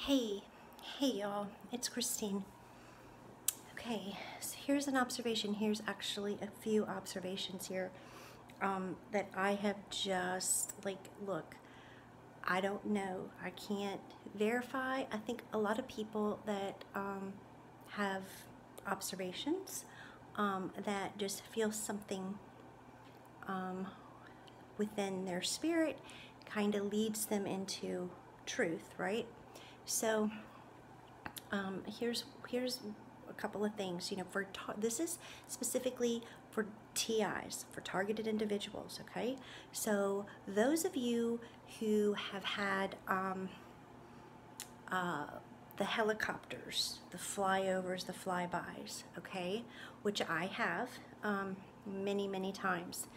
Hey, y'all, it's Christine. Okay, so here's an observation. Here's actually a few observations here that I have just, look, I don't know. I can't verify. I think a lot of people that have observations that just feel something within their spirit kind of leads them into truth, right? So here's a couple of things. This is specifically for TIs, for targeted individuals. Okay, so those of you who have had the helicopters, the flyovers, the flybys, okay, which I have many times.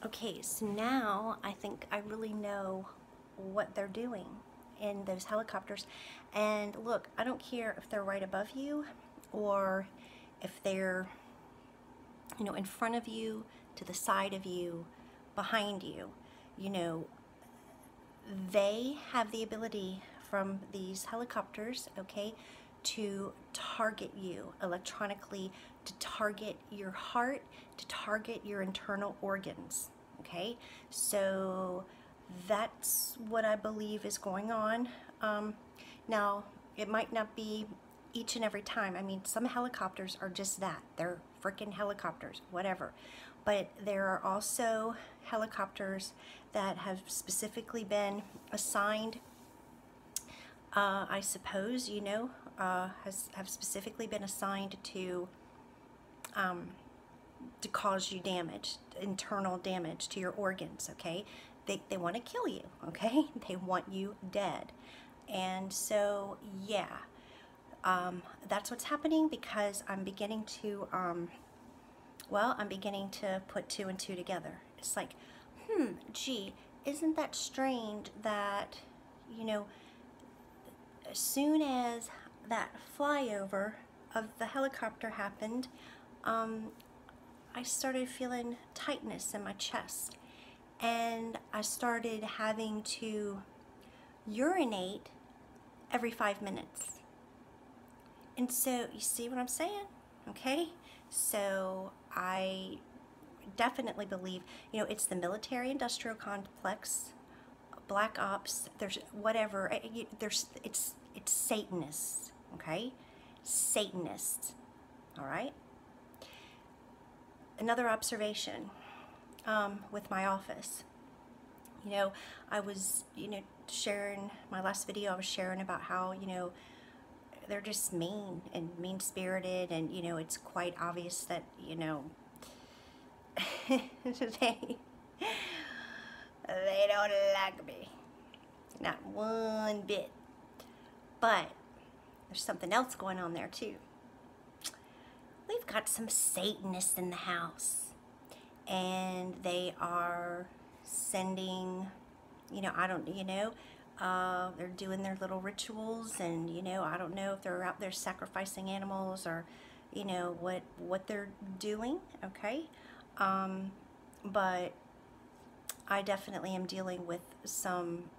Okay, so now I think I really know what they're doing in those helicopters. And look, I don't care if they're right above you or if they're, in front of you, to the side of you, behind you. They have the ability from these helicopters, okay, to target you electronically, to target your heart, to target your internal organs, okay? So that's what I believe is going on. Now, it might not be each and every time. I mean, some helicopters are just that. They're freaking helicopters, whatever. But there are also helicopters that have specifically been assigned, I suppose, have specifically been assigned to cause you damage, internal damage to your organs, okay? They want to kill you, okay? They want you dead. And so, yeah, that's what's happening, because I'm beginning to, I'm beginning to put two and two together. It's like, gee, isn't that strange that, as soon as that flyover of the helicopter happened, I started feeling tightness in my chest, and I started having to urinate every 5 minutes. And so, you see what I'm saying? Okay? So, I definitely believe, it's the military-industrial complex, black ops, there's whatever, it's Satanists, okay? Satanists, all right? Another observation with my office. I was, sharing my last video, I was sharing about how, they're just mean and mean-spirited, and, it's quite obvious that, they don't like me. Not one bit. But there's something else going on there, too. We've got some Satanists in the house, and they are sending, they're doing their little rituals, and, I don't know if they're out there sacrificing animals or, what they're doing, okay? But I definitely am dealing with some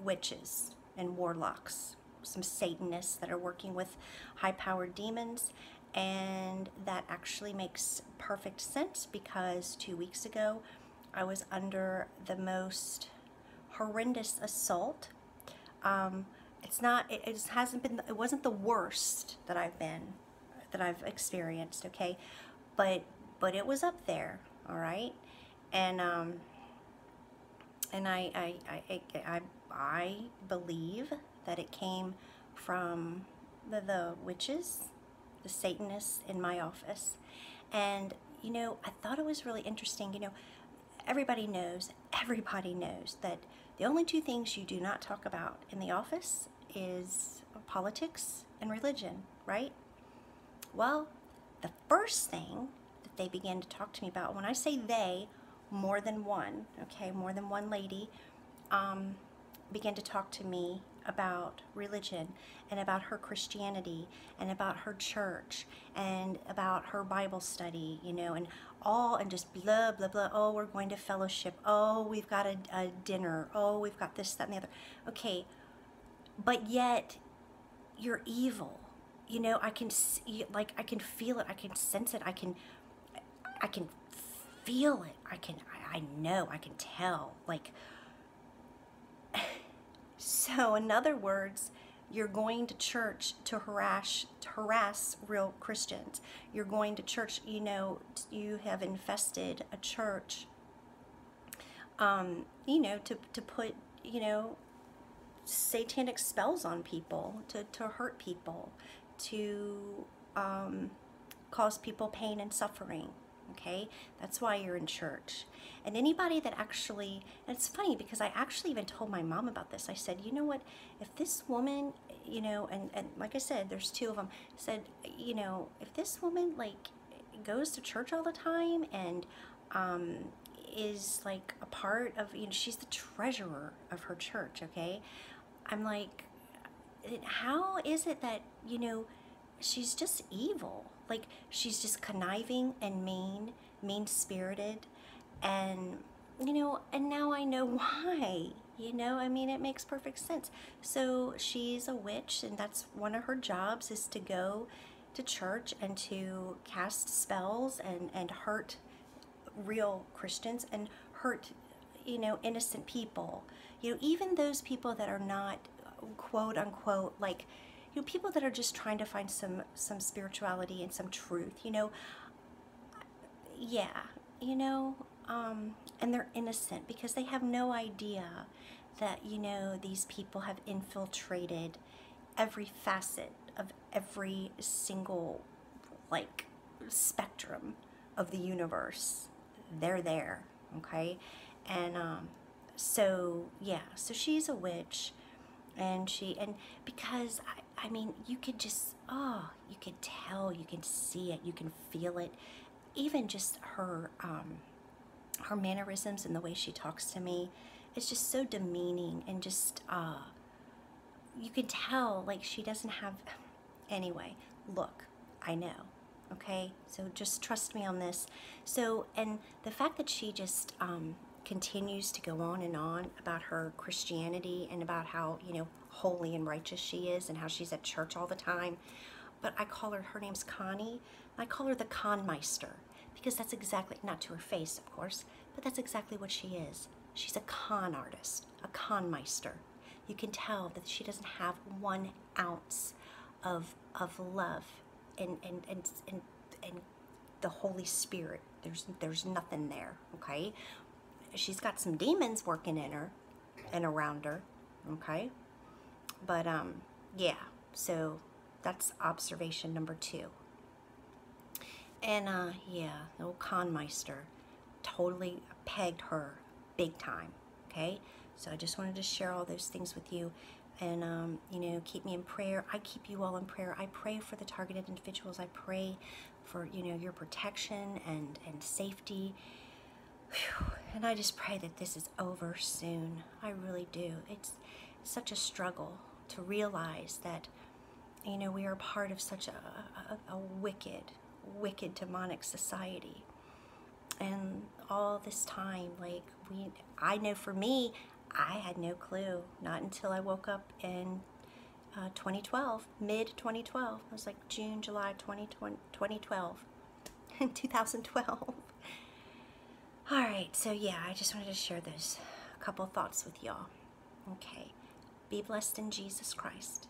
witches and warlocks, some Satanists that are working with high-powered demons. And that actually makes perfect sense, because 2 weeks ago I was under the most horrendous assault. It wasn't the worst that I've experienced, okay, but it was up there, all right. And I believe that it came from the witches, the Satanists in my office. And I thought it was really interesting. Everybody knows that the only two things you do not talk about in the office is politics and religion, right? Well, the first thing that they began to talk to me about, when I say they, more than one, okay, more than one lady began to talk to me about religion and about her Christianity and about her church and about her Bible study, and just blah, blah, blah. Oh, we're going to fellowship. Oh, we've got a dinner. Oh, we've got this, that, and the other. Okay, but yet you're evil. You know, I can see, like, I can feel it. I can sense it. I can feel it. I know, I can tell. Like, so in other words, you're going to church to harass real Christians. You're going to church, you know, you have infested a church, you know, to put, you know, satanic spells on people, to hurt people, to cause people pain and suffering. Okay, that's why you're in church. And anybody that actually, and it's funny because I actually even told my mom about this. I said, you know what, if this woman, you know, and like I said, there's two of them, said, you know, if this woman like goes to church all the time and is like a part of, you know, she's the treasurer of her church, okay? I'm like, how is it that, you know, she's just evil? Like, she's just conniving and mean-spirited, and, you know, and now I know why, you know, I mean, it makes perfect sense. So she's a witch, and that's one of her jobs, is to go to church and to cast spells and hurt real Christians and hurt, you know, innocent people. You know, even those people that are not, quote unquote, like, you know, people that are just trying to find some spirituality and some truth, you know, yeah, you know, and they're innocent because they have no idea that, you know, these people have infiltrated every facet of every single, like, spectrum of the universe. They're there, okay? And so, yeah, so she's a witch. And because, I mean, you could just, oh, you could tell, you can see it, you can feel it. Even just her mannerisms and the way she talks to me, it's just so demeaning, and just, you can tell, like, she doesn't have, anyway, look, I know, okay? So just trust me on this. So, and the fact that she just, continues to go on and on about her Christianity and about how, you know, holy and righteous she is and how she's at church all the time. But I call her name's Connie. I call her the Conmeister because that's exactly, not to her face, of course, but that's exactly what she is. She's a con artist, a Conmeister. You can tell that she doesn't have 1 ounce of love and the Holy Spirit. There's nothing there, okay? She's got some demons working in her and around her, okay? But, yeah, so that's observation number 2. And, yeah, the old Conmeister totally pegged her big time, okay? So I just wanted to share all those things with you. And, you know, keep me in prayer. I keep you all in prayer. I pray for the targeted individuals. I pray for, you know, your protection and safety. Whew. And I just pray that this is over soon. I really do. It's such a struggle to realize that, you know, we are part of such a wicked demonic society. And all this time, like, I know for me, I had no clue. Not until I woke up in 2012, mid-2012. It was like June, July 2012, 2012. All right, so yeah, I just wanted to share those couple thoughts with y'all. Okay, be blessed in Jesus Christ.